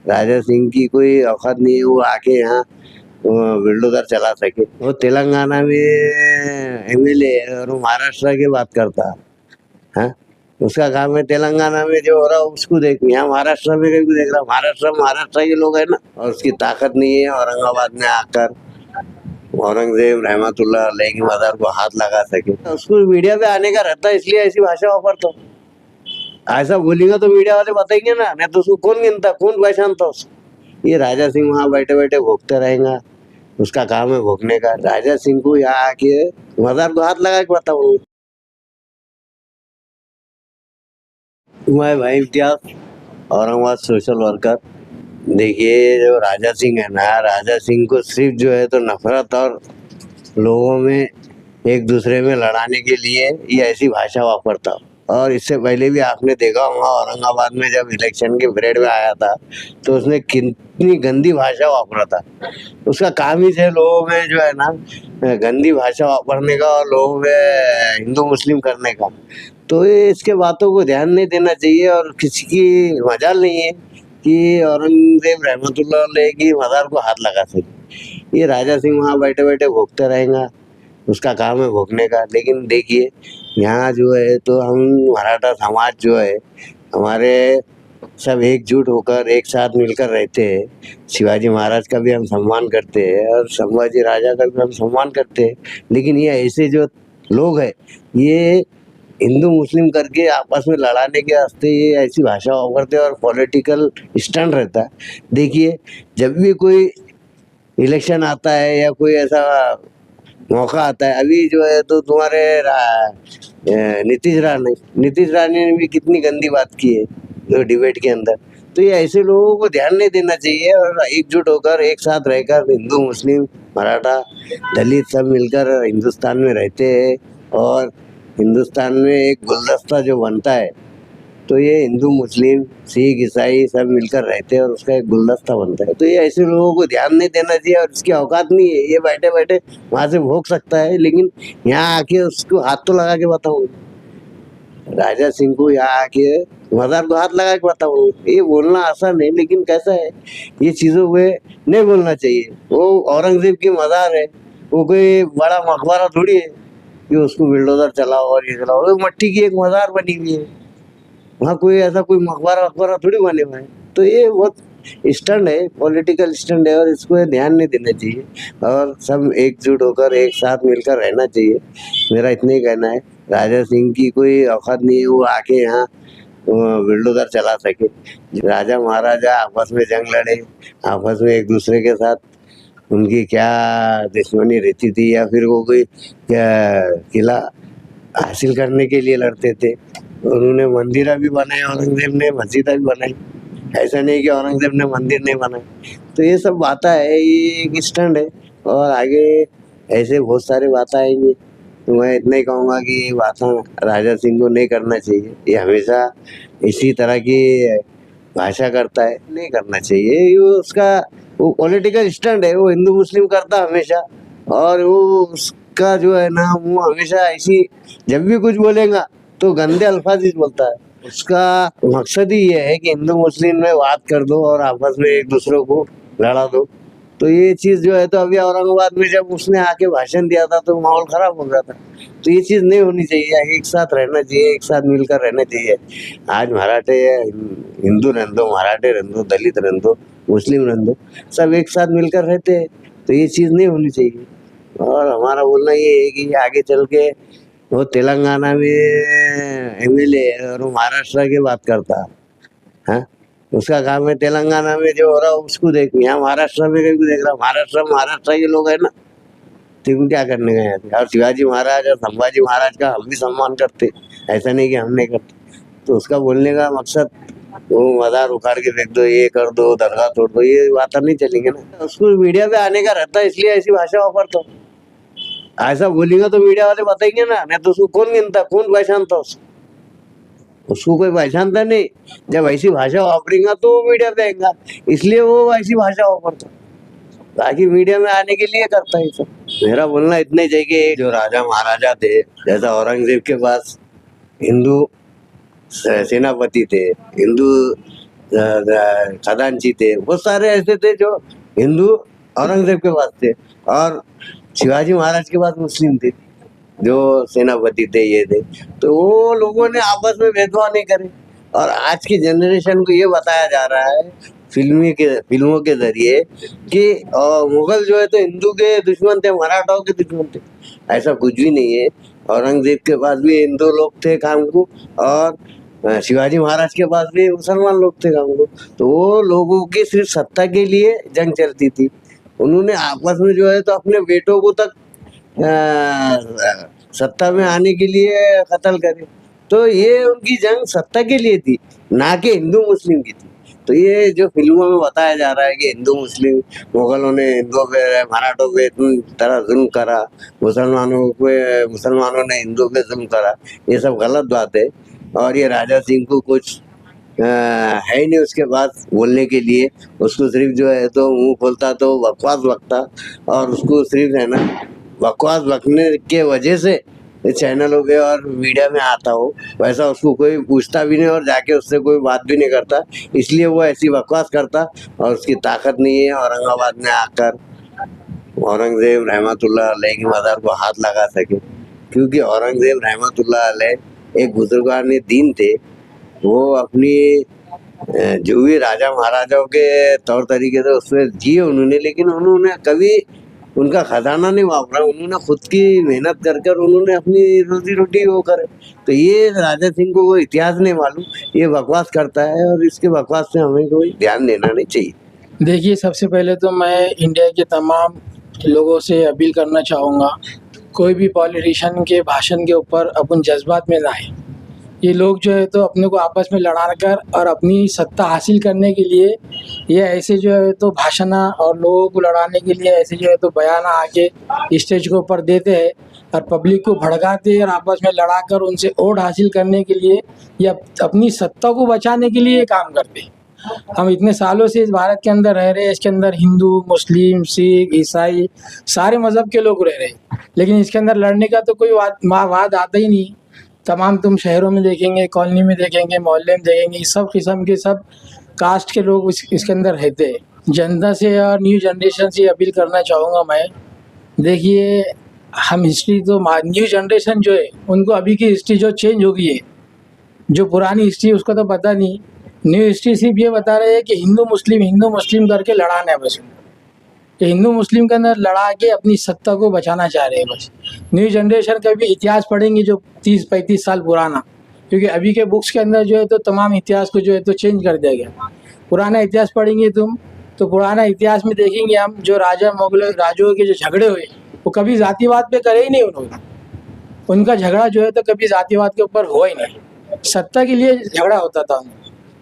राजा सिंह की कोई औकात नहीं है वो आके यहाँ बिल्डोजर चला सके। वो तेलंगाना में एमएलए और वो महाराष्ट्र की बात करता है। उसका काम है तेलंगाना में जो हो रहा है उसको देख, यहाँ महाराष्ट्र में कभी देख रहा, महाराष्ट्र के लोग है ना, और उसकी ताकत नहीं है औरंगाबाद में आकर औरंगजेब रहमतुल्लाह अलैह की मजार को हाथ लगा सके। उसको मीडिया पे आने का रहता है इसलिए ऐसी भाषा वापरता हूँ। ऐसा बोलेगा तो मीडिया वाले बताएंगे ना, नहीं तो उसको कौन गिनता, कौन पहचानता उसको। ये राजा सिंह वहाँ बैठे बैठे भोगते रहेगा, उसका काम है भोगने का। राजा सिंह को यहाँ आके मजार को हाथ लगा के बताऊँ। मैं भाई इम्तियाज, औरंगाबाद सोशल वर्कर। देखिए जो राजा सिंह है ना, राजा सिंह को सिर्फ जो है तो नफरत और लोगों में एक दूसरे में लड़ाने के लिए ये ऐसी भाषा वापरता। और इससे पहले भी आपने देखा होगा औरंगाबाद में जब इलेक्शन के पीरियड में आया था तो उसने कितनी गंदी भाषा वापरा था। उसका काम ही है लोगों में जो है ना गंदी भाषा वापरने का और लोगों में हिंदू मुस्लिम करने का। तो ये इसके बातों को ध्यान नहीं देना चाहिए और किसी की मजाल नहीं है कि औरंगजेब रहमतुल्लाह अलैह की मजार को हाथ लगा सके। ये राजा सिंह वहाँ बैठे बैठे भोगते रहेगा, उसका काम है भोगने का। लेकिन देखिए यहाँ जो है तो हम मराठा समाज जो है हमारे सब एकजुट होकर एक साथ मिलकर रहते हैं। शिवाजी महाराज का भी हम सम्मान करते हैं और संभाजी राजा का भी हम सम्मान करते हैं। लेकिन ये ऐसे जो लोग हैं ये हिंदू मुस्लिम करके आपस में लड़ाने के वास्ते ये ऐसी भाषा वापरते हैं और पॉलिटिकल स्टंट रहता है। देखिए जब भी कोई इलेक्शन आता है या कोई ऐसा मौका आता है, अभी जो है तो तुम्हारे नीतीश राणे ने भी कितनी गंदी बात की है जो डिबेट के अंदर। तो ये ऐसे लोगों को ध्यान नहीं देना चाहिए और एकजुट होकर एक साथ रहकर हिंदू मुस्लिम मराठा दलित सब मिलकर हिंदुस्तान में रहते हैं। और हिंदुस्तान में एक गुलदस्ता जो बनता है तो ये हिंदू मुस्लिम सिख ईसाई सब मिलकर रहते हैं और उसका एक गुलदस्ता बनता है। तो ये ऐसे लोगों को ध्यान नहीं देना चाहिए और इसकी औकात नहीं है, ये बैठे बैठे वहां से भोग सकता है लेकिन यहाँ आके उसको हाथ तो लगा के बताऊँ। राजा सिंह को यहाँ आके मजार को हाथ लगा के बताऊँ, ये बोलना आसान है लेकिन कैसा है, ये चीजों पे नहीं बोलना चाहिए। वो औरंगजेब की मजार है, वो कोई बड़ा मकबरा थोड़ी है कि उसको बिल्डोजर चलाओ और ये चलाओ। वो मट्टी की एक मजार बनी हुई है, वहाँ कोई ऐसा कोई मकबरा वकबरा थोड़ी बने हुए हैं। तो ये बहुत स्टंट है, पॉलिटिकल स्टंट है और इसको ध्यान नहीं देना चाहिए और सब एकजुट होकर एक साथ मिलकर रहना चाहिए। मेरा इतना ही कहना है। राजा सिंह की कोई औकात नहीं है वो आके यहाँ बिल्डोजर चला सके। राजा महाराजा आपस में जंग लड़े, आपस में एक दूसरे के साथ उनकी क्या दुश्मनी रहती थी या फिर वो कोई क्या किला हासिल करने के लिए लड़ते थे। उन्होंने मंदिर भी बनाए, औरंगजेब ने मस्जिद भी बनाई। ऐसा नहीं कि औरंगजेब ने मंदिर नहीं बनाए। तो ये सब बातें है, ये एक स्टैंड है और आगे ऐसे बहुत सारे बातें आएंगे। तो मैं इतना ही कहूँगा कि ये बातें राजा सिंह को नहीं करना चाहिए। ये हमेशा इसी तरह की भाषा करता है, नहीं करना चाहिए। ये उसका वो पॉलिटिकल स्टैंड है, वो हिंदू मुस्लिम करता हमेशा। और वो उसका जो है ना वो हमेशा ऐसी जब भी कुछ बोलेगा तो गंदे अल्फाज ही बोलता है। उसका मकसद ही ये है कि हिंदू मुस्लिम में बात कर दो और आपस में एक दूसरे को लड़ा दो। तो ये चीज जो है तो अभी औरंगाबाद में जब उसने आके भाषण दिया था तो माहौल खराब हो गया था। तो ये चीज नहीं होनी चाहिए, एक साथ रहना चाहिए, एक साथ मिलकर रहना चाहिए। आज मराठे हिंदू रहने दो, मराठे रहने दो, दलित रहने दो, मुस्लिम रहने दो, सब एक साथ मिलकर रहते हैं। तो ये चीज नहीं होनी चाहिए। और हमारा बोलना ये है कि आगे चल के वो तेलंगाना में एमएलए और वो महाराष्ट्र की बात करता है। उसका काम है तेलंगाना में जो हो रहा है उसको देख, यहाँ महाराष्ट्र में कभी देख रहा, महाराष्ट्र के लोग है ना, तो क्या करने गए थे। और शिवाजी महाराज और संभाजी महाराज का हम भी सम्मान करते, ऐसा नहीं कि हम नहीं करते। तो उसका बोलने का मकसद वो मजार उखाड़ के फेंक दो, ये कर दो, दरगाह तोड़ दो, ये बात नहीं चलेंगे ना। उसको मीडिया पे आने का रहता है इसलिए ऐसी भाषा वापरता हूँ। ऐसा बोलेगा तो मीडिया वाले बताएंगे ना, नहीं तो उसको कौन गिनता, कौन पहचानता उसको। उसको कोई पहचानता नहीं। जब ऐसी भाषा वापरेगा तो वो मीडिया पे आएगा, इसलिए वो ऐसी भाषा वापरता। बाकी मीडिया में आने के लिए करता है सब। मेरा बोलना इतने चाहिए कि जो राजा महाराजा थे, जैसा औरंगजेब के पास हिंदू सेनापति थे, हिंदू खजांची थे, बहुत सारे ऐसे थे जो हिंदू औरंगजेब के पास थे, और शिवाजी महाराज के पास मुस्लिम थे जो सेनापति थे, ये थे। तो वो लोगों ने आपस में भेदभाव नहीं करे, और आज की जनरेशन को ये बताया जा रहा है फिल्मों के जरिए कि मुगल जो है तो हिंदू के दुश्मन थे, मराठाओं के दुश्मन थे। ऐसा कुछ भी नहीं है। औरंगजेब के पास भी हिंदू लोग थे काम को, और शिवाजी महाराज के पास भी मुसलमान लोग थे काम को। तो वो लोगों की सिर्फ सत्ता के लिए जंग चलती थी। उन्होंने आपस में जो है तो अपने बेटों को तक सत्ता में आने के लिए कत्ल करे। तो ये उनकी जंग सत्ता के लिए थी, ना कि हिंदू मुस्लिम की थी। तो ये जो फिल्मों में बताया जा रहा है कि हिंदू मुस्लिम, मुगलों ने हिंदुओं पे, मराठों पे इतनी तरह जुल्म करा, मुसलमानों ने हिंदुओं पे जुल्म करा, ये सब गलत बात है। और ये राजा सिंह को कुछ है ही नहीं उसके पास बोलने के लिए। उसको सिर्फ जो है तो मुंह खोलता तो बकवास बकता, और उसको सिर्फ है ना बकवास बकने के वजह से चैनलों पे और मीडिया में आता हो, वैसा उसको कोई पूछता भी नहीं और जाके उससे कोई बात भी नहीं करता। इसलिए वो ऐसी बकवास करता, और उसकी ताकत नहीं है औरंगाबाद में आकर औरंगजेब रहमतुल्लाह अलैह की मज़ार को हाथ लगा सके। क्योंकि औरंगजेब रहमतुल्लाह अलैह एक बुजुर्गान दीन थे। वो अपनी जो भी राजा महाराजाओं के तौर तरीके से उसमें जिए उन्होंने, लेकिन उन्होंने कभी उनका खजाना नहीं वापरा। उन्होंने खुद की मेहनत कर कर उन्होंने अपनी रोजी रोटी वो करे। तो ये राजा सिंह को कोई इतिहास नहीं मालूम, ये बकवास करता है, और इसके बकवास से हमें कोई ध्यान देना नहीं चाहिए। देखिए, सबसे पहले तो मैं इंडिया के तमाम लोगों से अपील करना चाहूँगा, कोई भी पॉलिटिशियन के भाषण के ऊपर अपन जज्बात में ना आए। ये लोग जो है तो अपने को आपस में लड़ा कर और अपनी सत्ता हासिल करने के लिए ये ऐसे जो है तो भाषण और लोगों को लड़ाने के लिए ऐसे जो है तो बयान आके स्टेज के ऊपर देते हैं और पब्लिक को भड़काते हैं और आपस में लड़ाकर उनसे वोट हासिल करने के लिए या अपनी सत्ता को बचाने के लिए ये काम करते हैं। हम इतने सालों से इस भारत के अंदर रह रहे हैं, इसके अंदर हिंदू, मुस्लिम, सिख, ईसाई सारे मज़हब के लोग रह रहे हैं, लेकिन इसके अंदर लड़ने का तो कोई वाद आता ही नहीं। तमाम तुम शहरों में देखेंगे, कॉलोनी में देखेंगे, मोहल्ले में देखेंगे, सब किस्म के सब कास्ट के लोग इसके अंदर रहते हैं। जनता से और न्यू जनरेशन से अपील करना चाहूँगा मैं, देखिए हम हिस्ट्री तो न्यू जनरेशन जो है उनको अभी की हिस्ट्री जो चेंज हो गई है, जो पुरानी हिस्ट्री उसको तो पता नहीं। न्यू हिस्ट्री सिर्फ ये बता रहे हैं कि हिंदू मुस्लिम करके लड़ाना है बस। कि हिंदू मुस्लिम के अंदर लड़ा के अपनी सत्ता को बचाना चाह रहे हैं बस। न्यू जनरेशन का भी इतिहास पढ़ेंगे जो 30-35 साल पुराना, क्योंकि अभी के बुक्स के अंदर जो है तो तमाम इतिहास को जो है तो चेंज कर दिया गया। पुराना इतिहास पढ़ेंगे तुम तो पुराना इतिहास में देखेंगे हम जो राजाओं के जो झगड़े हुए वो कभी जातिवाद पे करे ही नहीं उन्होंने। उनका झगड़ा जो है तो कभी जातिवाद के ऊपर हुआ ही नहीं, सत्ता के लिए झगड़ा होता था।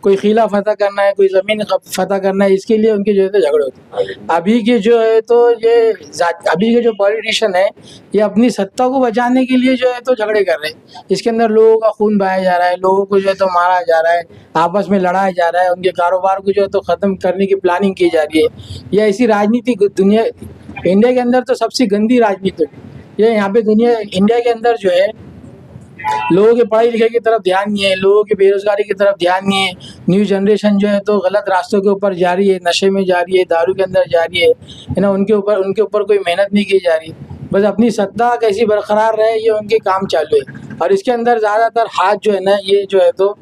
कोई किला फतह करना है, कोई ज़मीन फतह करना है, इसके लिए उनके जो है तो झगड़े होते हैं। अभी के जो है तो अभी के जो पॉलिटिशियन है ये अपनी सत्ता को बचाने के लिए जो है तो झगड़े कर रहे हैं। इसके अंदर लोगों का खून बहाया जा रहा है, लोगों को जो है तो मारा जा रहा है, आपस में लड़ाया जा रहा है, उनके कारोबार को जो है तो ख़त्म करने की प्लानिंग की जा रही है। यह ऐसी राजनीति दुनिया इंडिया के अंदर तो सबसे गंदी राजनीति ये यहाँ पे इंडिया के अंदर जो है लोगों के पढ़ाई लिखाई की तरफ ध्यान नहीं है, लोगों की बेरोजगारी की तरफ ध्यान नहीं है। न्यू जनरेशन जो है तो गलत रास्तों के ऊपर जा रही है, नशे में जा रही है, दारू के अंदर जा रही है ना। उनके ऊपर कोई मेहनत नहीं की जा रही, बस अपनी सत्ता कैसी बरकरार रहे ये उनके काम चालू है। और इसके अंदर ज़्यादातर हाथ जो है ना ये जो है तो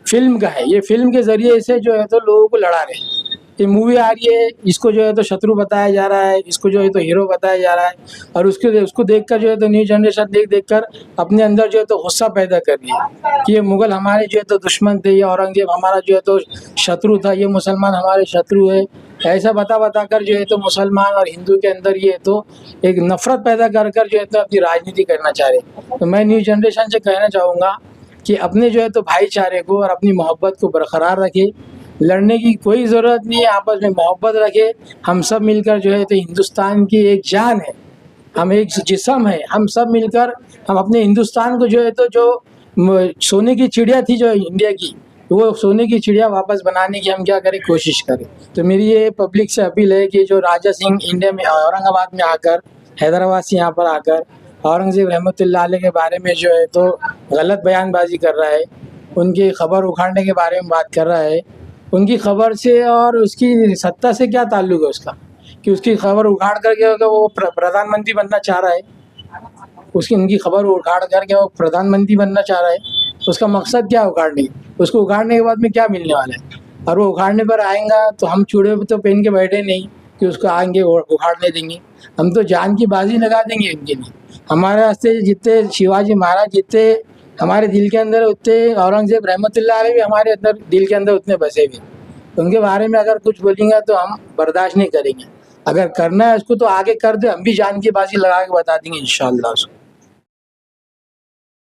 फिल्म का है। ये फिल्म के ज़रिए से जो है तो लोगों को लड़ा रहे हैं। ये मूवी आ रही है, इसको जो है तो शत्रु बताया जा रहा है, इसको जो है तो हीरो बताया जा रहा है, और उसको देखकर जो है तो न्यू जनरेशन देख कर अपने अंदर जो है तो गुस्सा पैदा कर रही है कि ये मुग़ल हमारे जो है तो दुश्मन थे, ये औरंगजेब हमारा जो है तो शत्रु था, ये मुसलमान हमारे शत्रु है। ऐसा बता कर जो है तो मुसलमान और हिंदू के अंदर ये तो एक नफ़रत पैदा कर जो है तो अपनी राजनीति करना चाह रहे। तो मैं न्यू जनरेशन से कहना चाहूँगा कि अपने जो है तो भाईचारे को और अपनी मोहब्बत को बरकरार रखे। लड़ने की कोई ज़रूरत नहीं है, आपस में मोहब्बत रखे। हम सब मिलकर जो है तो हिंदुस्तान की एक जान है, हम एक जिस्म है, हम सब मिलकर हम अपने हिंदुस्तान को जो है तो जो सोने की चिड़िया थी जो इंडिया की, वो सोने की चिड़िया वापस बनाने की हम क्या करें, कोशिश करें। तो मेरी ये पब्लिक से अपील है कि जो राजा सिंह इंडिया में औरंगाबाद में आकर, हैदराबाद से यहाँ पर आकर औरंगज़ेब रहमतुल्लाह अलैह के बारे में जो है तो गलत बयानबाजी कर रहा है, उनकी खबर उखाड़ने के बारे में बात कर रहा है, उनकी खबर से और उसकी सत्ता से क्या ताल्लुक है उसका, कि उसकी खबर उखाड़ करके अगर वो प्रधानमंत्री बनना चाह रहा है, उसकी उनकी खबर उखाड़ करके वो प्रधानमंत्री बनना चाह रहा है, उसका मकसद क्या है उखाड़ने की? उसको उखाड़ने के बाद में क्या मिलने वाला है? और वो उखाड़ने पर आएगा तो हम चूड़े तो पहन के बैठे नहीं कि उसको आएंगे और उखाड़ने देंगे, हम तो जान की बाजी लगा देंगे उनके लिए। हमारे वास्ते जितने शिवाजी महाराज जितने हमारे दिल के अंदर, उतने औरंगजेब रहमतुल्लाह अलैह भी हमारे अंदर दिल के अंदर उतने बसे हुए। उनके बारे में अगर कुछ बोलेंगे तो हम बर्दाश्त नहीं करेंगे। अगर करना है उसको तो आगे कर दे, हम भी जान की बाजी लगा के बता देंगे इंशाल्लाह उसको।